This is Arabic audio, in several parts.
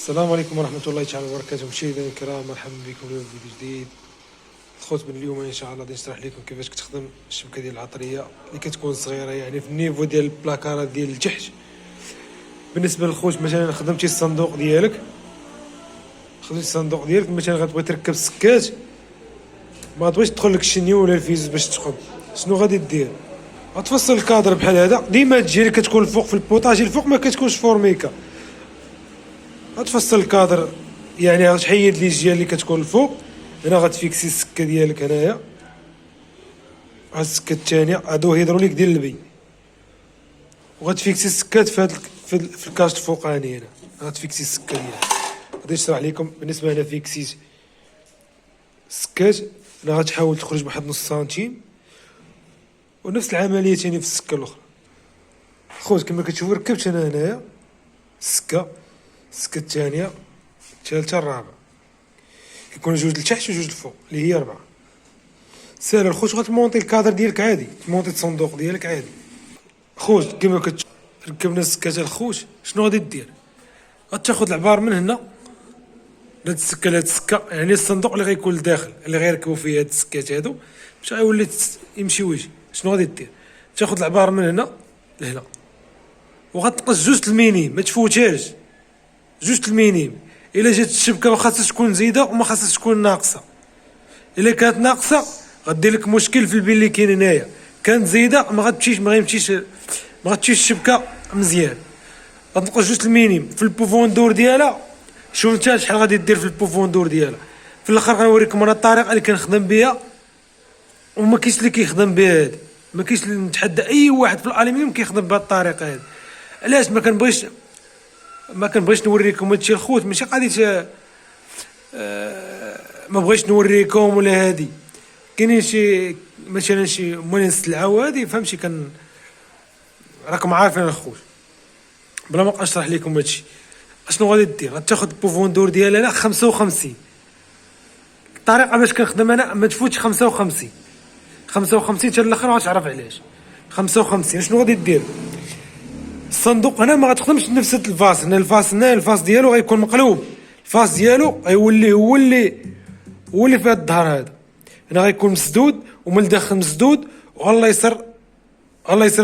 السلام عليكم ورحمة الله تعالى وبركاته. مشاهدينا الكرام، مرحبا بكم اليوم في فيديو جديد. الخوت من اليوم ان شاء الله غادي نشرح لكم كيفاش كتخدم الشبكة ديال العطرية اللي كتكون صغيرة، يعني في النيفو ديال البلاكارات ديال الجحش. بالنسبة للخوت مثلا خدمتي الصندوق ديالك، مثلا غتبغي تركب السكات، ما تبغيش تدخل لك الشنيو ولا الفيز باش تخد، شنو غادي دير؟ غتفصل الكادر بحال هذا، ديما الجهه اللي كتكون الفوق في البوطاجي الفوق ما كتكونش فورميكا. غتفصل الكادر، يعني غتحيد لي الجهه اللي كتكون الفوق. هنا غتفيكسي السكه ديالك، هنايا هاد السكه الثانيه هادو هيدروليك ديال البي، وغتفيكسي السكات في هاد في الكاش الفوقاني. هنا غتفيكسي السكه ديالك. غادي نشرح لكم. بالنسبه هنا فيكسيت السكات، هنا غتحاول تخرج بواحد نص سنتيم، ونفس العمليه ثاني في السكه الاخرى. خوت كما كتشوفوا ركبت انا هنايا السكه الثانيه الثالثه الرابعه، كيكون جوج لتحت وجوج لفوق اللي هي 4. ساهله الخوت، غتمونطي الكادر ديالك عادي، تمونطي الصندوق ديالك عادي. خوت كما كتشوف ركبنا السكه الخوت، شنو غادي دير؟ غتاخد العبار من هنا لهاد السكه لهاد السكه، يعني الصندوق اللي غيكون لداخل اللي غيركبوا فيه هاد السكات هادو باش غيولي يمشي ويجي. شنو غادي دير؟ تاخد العبار من هنا لهنا، وغتنقص جوج المينيم، ما تفوتهاش جوج المينيم. الا جات الشبكه ما خاصهاش تكون زايده وما خاصهاش تكون ناقصه. الا كانت ناقصه غدير لك مشكل في البين اللي كاين هنايا، كانت زايده ما غتمشيش الشبكه مزيان. غتنقص جوج المينيم في البوفوندور ديالها. شوف انت شحال غادي دير في البوفوندور ديالها. في الاخر غنوريكم انا الطريقه اللي كنخدم بها، وما كاينش اللي كيخدم بها هادي. ما كاينش اللي نتحدى اي واحد في الالومنيوم كيخدم بهذه الطريقه هادي. علاش ما كنبغيش نوريكم هادشي الخوت؟ ماشي قضيه ما بغيتش نوريكم ولا هادي. كاينين شي مثلا شي مولين السلعه وهادي، فهمتي؟ راكم عارفين الخوت، بلا ما نشرح لكم هادشي. اشنو غادي دير؟ غتاخد البوفوندور ديالها انا 55. الطريقه باش كنخدم انا ما تفوتش 55 حتى الاخر، غتعرف علاش 55. شنو غادي دير؟ الصندوق هنا ما غتخدمش نفس الفاس. هنا الفاس ديالو غيكون مقلوب، الفاس ديالو غيولي هو اللي في هاد الظهر هذا. هنا غيكون مسدود، ومن الداخل مسدود، والله يسر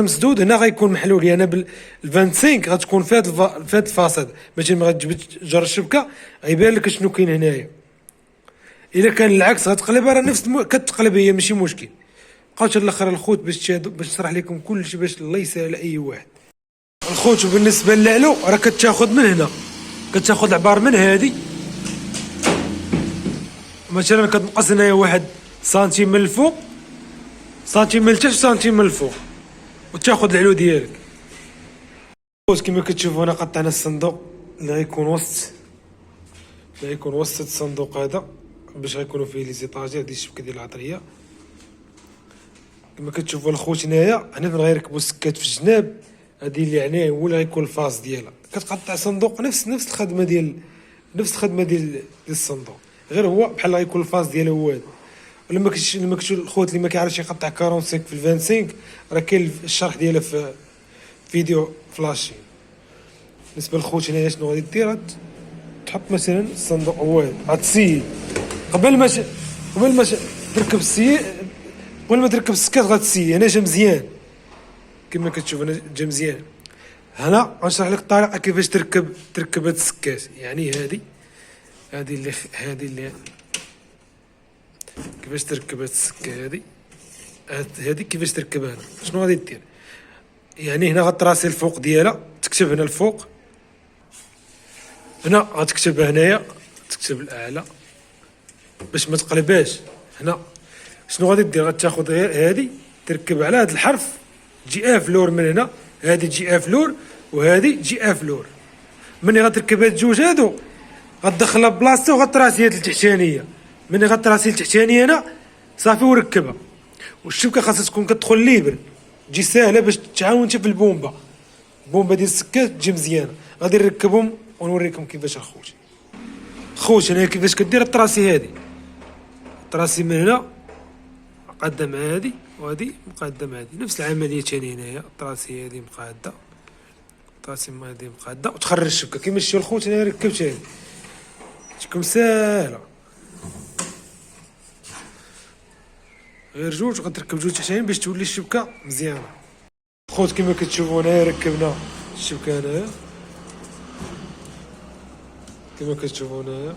مسدود. هنا غيكون محلول، يعني بال 25 غتكون في هاد الفاس هذا. باش ما غتجبد جر الشبكه غيبان لك شنو كاين هنايا. الا كان العكس غتقلبها راه نفس كتقلب هي، ماشي مشكل. بقاو الاخر الخوت باش نشرح لكم كلشي باش الله يسهل اي واحد. الخوت بالنسبه للعلو راه كتاخذ من هنا، كتاخذ العبار من هادي، مثلا كتنقص هنايا 1 سنتيم من الفوق، سنتيم من التحت، سنتيم من الفوق، وتاخذ العلو ديالك. خوت كما كتشوفوا هنا قطعنا الصندوق اللي غيكون وسط الصندوق هذا، باش غيكونوا فيه لي زيطاجير ديال الشبكه ديال العطريه. كما كتشوفوا الخوت هنايا فين غيركبوا السكات في الجناب، هادي اللي يعني هو اللي غيكون الفاس ديالها. كتقطع صندوق نفس الخدمه ديال الصندوق، غير هو بحال غيكون الفاس ديالو هو هذا. ولما كتشوف الخوت اللي ما كيعرفش يقطع 45 في 25، راه كاين الشرح ديالها في فيديو فلاشي. بالنسبه للخوت هنايا شنو غادي دير؟ تحط مثلا الصندوق هو هذا، غتسيي قبل ما تركب قبل ما تركب السكات غتسيي. هنا جا مزيان كما كتشوف، هنا جا مزيان. هنا غنشرح لك الطريقه كيفاش تركب هاد السكات. يعني هادي اللي كيفاش تركب هاد السكه هادي كيفاش تركبها. هنا شنو غادي دير؟ يعني هنا غتراسي الفوق ديالها، تكتب هنا الفوق، هنا غتكتب هنايا تكتب الاعلى باش ما تقلباش. هنا شنو غادي دير؟ غتاخذ غير هادي تركب على هاد الحرف جي اف لور من هنا، هادي جي اف لور وهادي جي اف لور. ملي غتركب هاد الجوج هادو غتدخلها بلاصتها وغتراسي هاد التحتانيه. ملي غتراسي التحتانيه هنا صافي وركبها. والشبكه خاصها تكون كتدخل ليبر، تجي ساهله باش تعاون انت في البومبه ديال السكات تجي مزيانه. غادي نركبهم ونوريكم كيفاش خوت هنا كيفاش كدير الطراسي. هادي الطراسي من هنا مقدم هادي، وهادي مقدم هادي، نفس العمليه ثاني هنايا الطراسي هادي مقاده طاسم هادي مقاده وتخرج الشبكه كيما شتي الخوت. انا ركبت هادي تكون ساهله، غير جوج غتركب جوج تحتين باش تولي الشبكه مزيانه. خوت كيما كتشوفوا هنايا ركبنا الشبكه هنايا كيما كتشوفوا هنايا.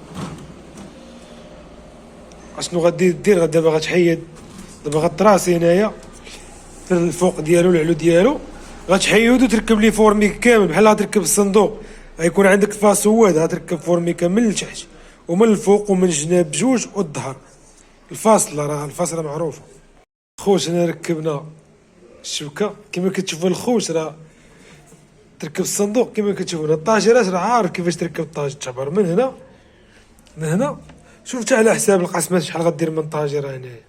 اشنو غادي دير؟ دابا غتحيد، دابا غطراسي هنايا في الفوق ديالو العلو ديالو، غتحيدو تركب لي فورميك كامل بحال غتركب الصندوق. غيكون عندك فاس هواد، غتركب فورميكا من التحت ومن الفوق ومن الجناب بجوج والظهر. الفاصله راه الفاصله معروفه. خوت هنا ركبنا الشبكه كيما كتشوفوا الخوت، راه تركب الصندوق كيما كتشوفوا هنا. الطاجرات راه عارف كيفاش تركب الطاجر، تعبر من هنا من هنا. شوف على حساب القسمات شحال غدير من طاجره هنايا.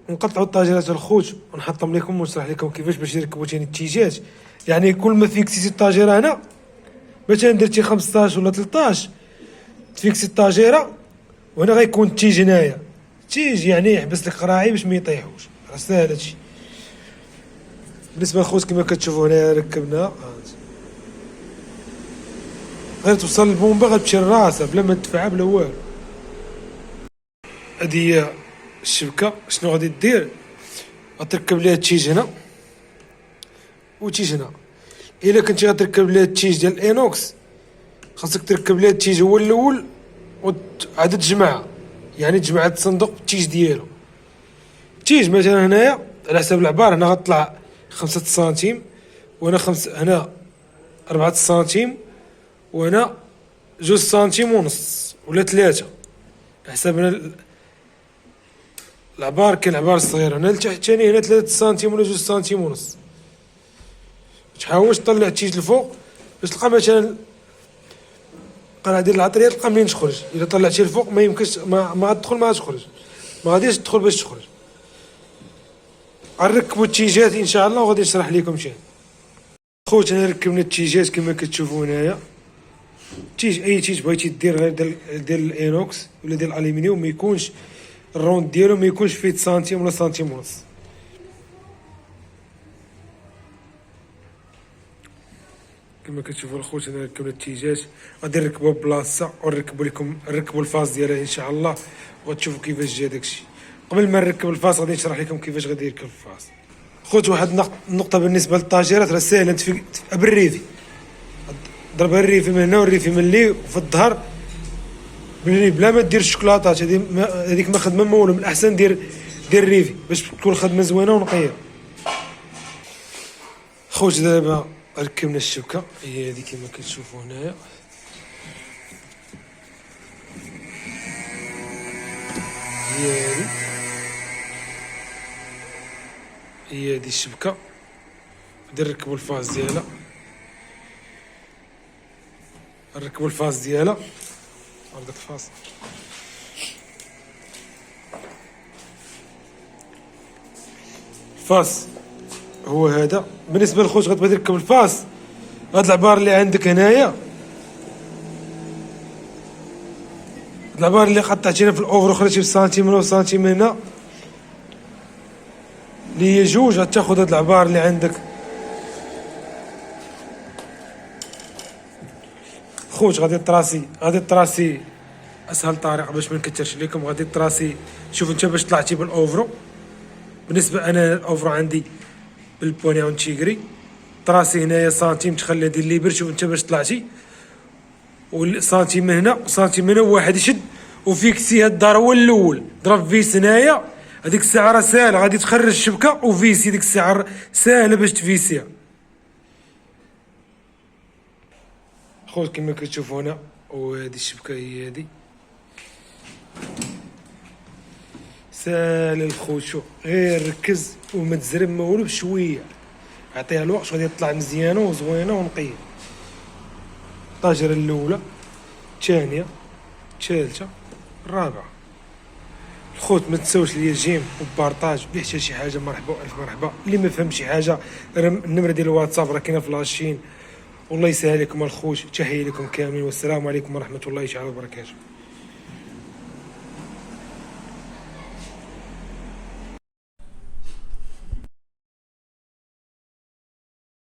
نقطعوا الطاجرات الخوت ونحطهم لكم ونشرح لكم كيفاش باش يركبوا ثاني التيجات. يعني كل ما فيكسيتي الطاجره هنا، مثلا درتي 15 ولا 13 تفيكسي الطاجره، وهنا غيكون التيج هنايا. التيج يعني يحبس لك قراعي باش ما يطيحوش، راه ساهل هادشي. بالنسبه للخوت كما كتشوفوا هنايا ركبنا، غير توصل البومبا غتمشي لراسها بلا ما تدفعها بلا والو. هادي هي الشبكه. شنو غادي دير؟ غتركب ليها التيج هنا وتيج هنا. الا كنتي غتركب ليها التيج ديال الانوكس خاصك تركب ليها التيج هو الاول وعاد تجمعها، يعني تجمع الصندوق بالتيج ديالو. التيج مثلا هنايا على حسب العبار، هنا غطلع 5 سنتيم، وهنا هنا 4 سنتيم، وهنا 2 سنتيم ونص ولا 3 على حسب هنا العبار. كاين العبار الصغير هنا لتحت ثاني، هنا 3 سنتيم ولا 2 سنتيم ونص. تحاولش تطلع التيج الفوق باش تلقى مثلا القناع ديال العطريه تلقى منين تخرج. الا طلعتي الفوق ما يمكنش، ما غتدخل ما غتخرج، ما غاديش تدخل باش تخرج. غنركبوا التيجات ان شاء الله وغادي نشرح لكم شي. خوت انا ركبنا التيجات كما كتشوفوا هنايا. تيج اي تيج بغيتي دير غير ديال الانوكس ولا ديال الالومنيوم، ما يكونش الروند ديالو ما يكونش فيه سنتيم ولا سنتيم ونص. كما كتشوفوا الخوت انا ركبنا التيجات، غادي نركبوها بلاصه ونركبوا لكم نركبوا الفاس ديالها ان شاء الله، وتشوفوا كيفاش جا داكشي. قبل ما نركب الفاس غادي نشرح لكم كيفاش غادي يركب الفاس. خوت واحد النقطه بالنسبه للطاجرات، راه ساهله تفيق بالريفي. ضربها الريفي من هنا والريفي من اللي وفي الظهر باللي بلا ما دير الشوكولاتات. هذيك ما خدمه ما والو، من الاحسن دير الريفي باش تكون خدمه زوينه ونقيه. خوت دابا ركبنا الشبكه، هي هذه كما كتشوفوا هنايا. هي هذه الشبكه. غادي نركبوا الفاس ديالها، نركبوا الفاس ديالها. هذاك الفاس الفاس هو هذا. بالنسبه للخوت غتبغي تركب الفاس، هاد العبار اللي عندك هنايا، هاد العبار اللي قطعتينا في الاوفر وخرجتي بسنتيم ولا سنتيم هنا اللي هي جوج، غتاخد هاد العبار اللي عندك. خوت غادي تراسي اسهل طريقه باش ما نكثرش لكم. غادي تراسي، شوف انت باش طلعتي بالاوفرو. بالنسبه انا الاوفرو عندي بالبوني اون تيغري، تراسي هنايا سنتيم تخلي هادي الليبر. شوف انت باش طلعتي وسنتيم من هنا وسنتيم من هنا، واحد يشد وفيكسي هاد الدار هو الاول. ضرب فيس هنايا، هذيك الساعه راه ساهله، غادي تخرج الشبكه وفيسي ديك الساعه ساهله باش تفيسيها. خوت كما كتشوفوا هنا، وهذه الشبكه هي هذه ساهله الخوت. شوف غير ركز وما تزرب ما والو، بشويه عطيها الوقت غادي تطلع مزيانه وزوينه ونقيه. الطاجره الاولى، الثانيه، الثالثه، الرابعه. الخوت ما تنساوش ليا جيم وبارطاج. اللي احتاج شي حاجه مرحبا والف مرحبا. اللي ما فهم شي حاجه النمره ديال الواتساب راه كاينه في لاشين. والله يسهل لكم الخوت. تحيه لكم كاملين، والسلام عليكم ورحمه الله تعالى وبركاته.